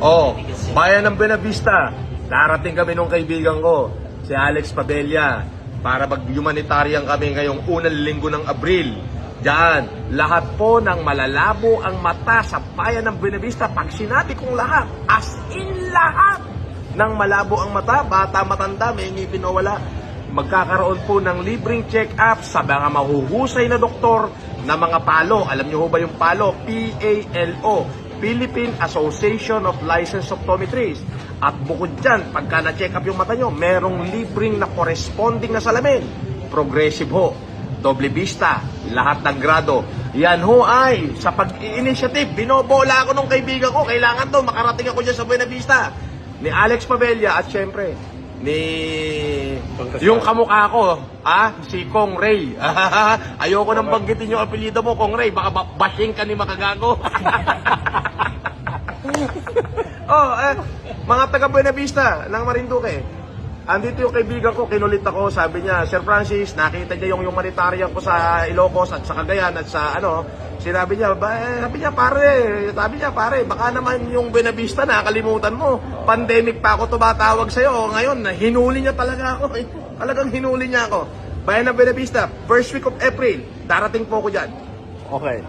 Oh, bayan ng Buenavista. Darating kami nung kaibigan ko, si Alex Padilla, para mag-humanitarian kami ngayong unang linggo ng Abril. Diyan, lahat po ng malalabo ang mata sa bayan ng Buenavista. Pag sinabi kong lahat, as in lahat ng malabo ang mata, bata, matanda, may ngipin o wala, magkakaroon po ng libreng check-up sa mga mahuhusay na doktor na mga PALO. Alam niyo ho ba yung PALO? P-A-L-O, Philippine Association of Licensed Optometrists. At bukod dyan, pagka na-check up yung mata nyo, merong libreng na corresponding na salamin. Progressive ho, doble vista, lahat ng grado. Yan ho ay, sa pag-i-initiative, binobola ako nung kaibigan ko. Kailangan to, makarating ako dyan sa Buenavista. Ni Alex Padilla at syempre, ni yung kamukha ko, si Kong Ray. Ayoko nang banggitin yung apelyido mo, Kong Ray. Baka bashing ka ni Makagago. Mga taga Buenavista ng Marinduque. Andito yung kaibigan ko, kinulit ako, sabi niya, Sir Francis, nakita niya yung humanitarian ko sa Ilocos at sa Cagayan at sa sinabi niya, sabi niya, pare, baka naman yung Buenavista nakalimutan mo. Pandemic pa ako tumatawag sa'yo. Ngayon, hinuli niya talaga ako. Talagang hinuli niya ako. Bayan ng Buenavista, first week of April, darating po ako dyan. Okay.